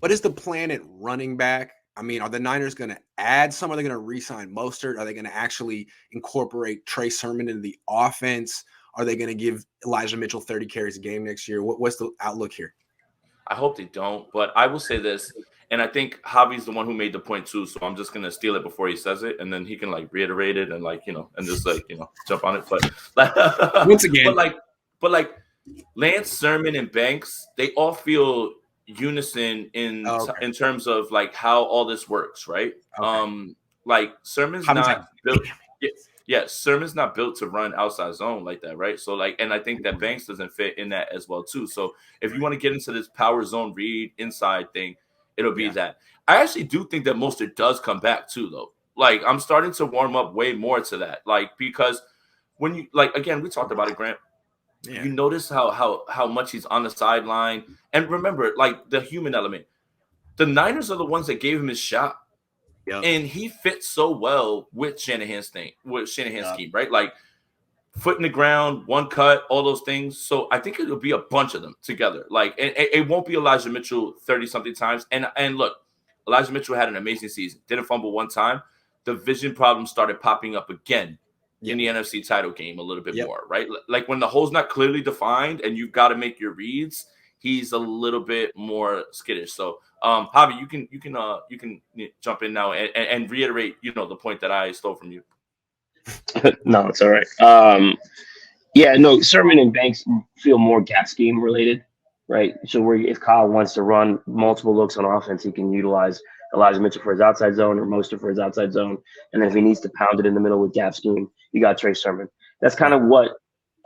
What is the plan at running back? I mean, are the Niners going to add some? Are they going to re-sign Mostert? Are they going to actually incorporate Trey Sermon into the offense? Are they going to give Elijah Mitchell 30 carries a game next year? What's the outlook here? I hope they don't, but I will say this, and I think Javi's the one who made the point too, so I'm just gonna steal it before he says it, and then he can like reiterate it and and just jump on it. But once again, but Lance, Sermon, and Banks, they all feel unison in terms of like how all this works, right? Okay. Sermon's not built. Yeah, Sermon's not built to run outside zone like that, right? So and I think that Banks doesn't fit in that as well too. So if you want to get into this power zone read inside thing, it'll be that. I actually do think that Mostert does come back too, though. Like I'm starting to warm up way more to that, because when you again, we talked about it, Grant. Yeah. You notice how much he's on the sideline, and remember, the human element. The Niners are the ones that gave him his shot. Yep. And he fits so well with Shanahan's scheme, right? Like foot in the ground, one cut, all those things. So I think it'll be a bunch of them together. It won't be Elijah Mitchell 30-something times. And look, Elijah Mitchell had an amazing season. Didn't fumble one time. The vision problems started popping up again in the NFC title game a little bit more, right? Like when the hole's not clearly defined and you've got to make your reads, he's a little bit more skittish. So Javi, you can jump in now and reiterate, the point that I stole from you. No, it's all right. Sermon and Banks feel more gap scheme related, right? So if Kyle wants to run multiple looks on offense, he can utilize Elijah Mitchell for his outside zone or Mostert for his outside zone. And then if he needs to pound it in the middle with gap scheme, you got Trey Sermon. That's kind of what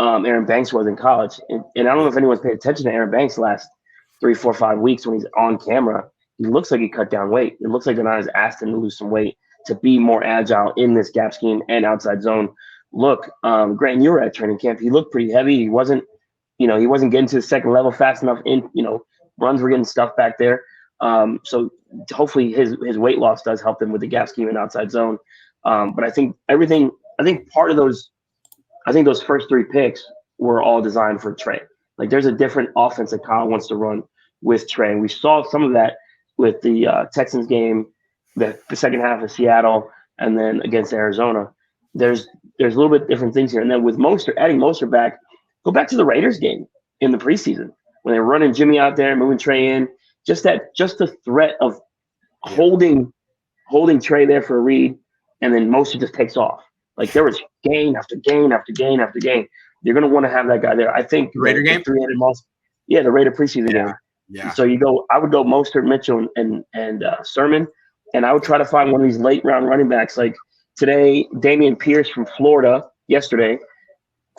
Aaron Banks was in college. And I don't know if anyone's paid attention to Aaron Banks last 3, 4, 5 weeks when he's on camera. He looks like he cut down weight. It looks like the Niners asked him to lose some weight to be more agile in this gap scheme and outside zone. Look, Grant, you were at training camp. He looked pretty heavy. He wasn't getting to the second level fast enough. Runs were getting stuffed back there. So hopefully his weight loss does help him with the gap scheme and outside zone. But I think part of those first 3 picks were all designed for Trey. Like there's a different offense that Kyle wants to run with Trey. We saw some of that with the Texans game, the second half of Seattle, and then against Arizona. There's a little bit different things here. And then with adding Mostert back, go back to the Raiders game in the preseason when they were running Jimmy out there, moving Trey in. Just the threat of holding Trey there for a read, and then Mostert just takes off. Like there was gain after gain after gain after gain. You're going to want to have that guy there. I think the Raider game, the Raider preseason game. Yeah. So I would go Mostert, Mitchell, and Sermon, and I would try to find one of these late round running backs. Like today, Dameon Pierce from Florida. Yesterday,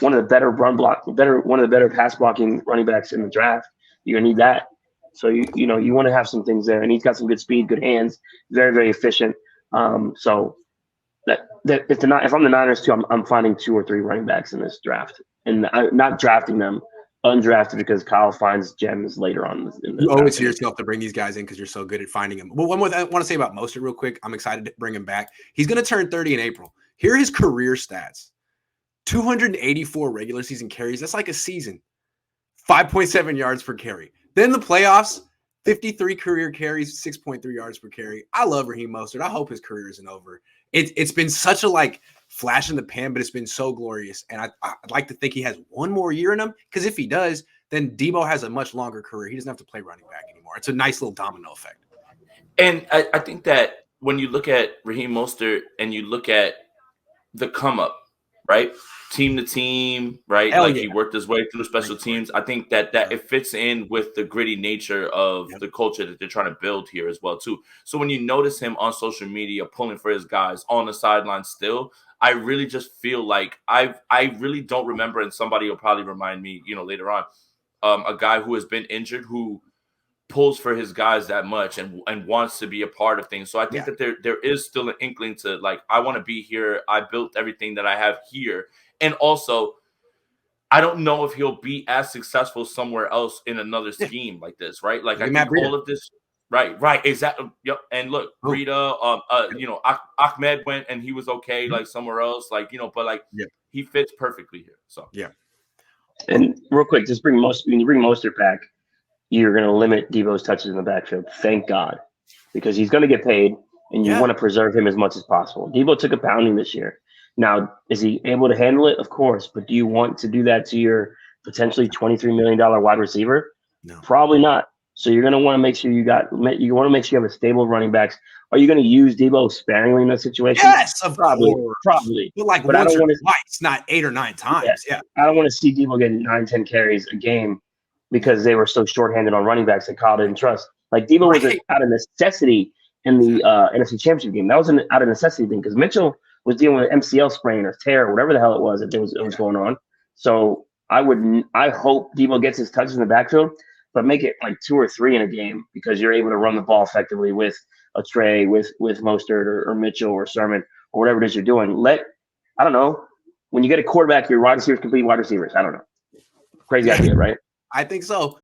one of the better pass blocking running backs in the draft. You're gonna need that. So you want to have some things there, and he's got some good speed, good hands, very very efficient. So that if I'm the Niners too, I'm finding 2 or 3 running backs in this draft, and I'm not drafting them undrafted because Kyle finds gems later on. You owe it to yourself to bring these guys in because you're so good at finding them. Well, one more thing I want to say about Mostert real quick. I'm excited to bring him back. He's going to turn 30 in April. Here are his career stats: 284 regular season carries. That's like a season. 5.7 yards per carry. Then the playoffs, 53 career carries, 6.3 yards per carry. I love Raheem Mostert. I hope his career isn't over. It's been such a flash in the pan, but it's been so glorious. And I'd like to think he has one more year in him, because if he does, then Debo has a much longer career. He doesn't have to play running back anymore. It's a nice little domino effect. And I think that when you look at Raheem Mostert and you look at the come up, right? Team to team, right? He worked his way through special teams. I think that it fits in with the gritty nature of the culture that they're trying to build here as well, too. So when you notice him on social media pulling for his guys on the sideline still, I really just feel like I really don't remember, and somebody will probably remind me, later on, a guy who has been injured who pulls for his guys that much and wants to be a part of things. So I think that there is still an inkling to I want to be here. I built everything that I have here. And also, I don't know if he'll be as successful somewhere else in another scheme like this, right? I think all of this, right, exactly. Yep. And look, Breida, Ahmed went and he was okay, somewhere else, but he fits perfectly here. So yeah. And real quick, just when you bring Mostert back, you're going to limit Debo's touches in the backfield. Thank God, because he's going to get paid, and you want to preserve him as much as possible. Debo took a pounding this year. Now, is he able to handle it? Of course, but do you want to do that to your potentially $23 million wide receiver? No, probably not. So you're going to want to make sure you want to make sure you have a stable running backs. Are you going to use Debo sparingly in that situation? yes, of probably, course. probably. But like but once or twice, not 8 or 9 times. Yeah. I don't want to see Debo getting 9-10 carries a game because they were so shorthanded on running backs that Kyle didn't trust. Like Debo was out of necessity in the NFC Championship game. That was an out of necessity thing because Mitchell was dealing with MCL sprain or tear or whatever the hell it was that it was going on. So I hope Debo gets his touches in the backfield, but make it like 2 or 3 in a game because you're able to run the ball effectively with a Trey, with Mostert or Mitchell or Sermon or whatever it is you're doing. I don't know. When you get a quarterback, your wide receivers complete wide receivers. I don't know. Crazy idea, right? I think so.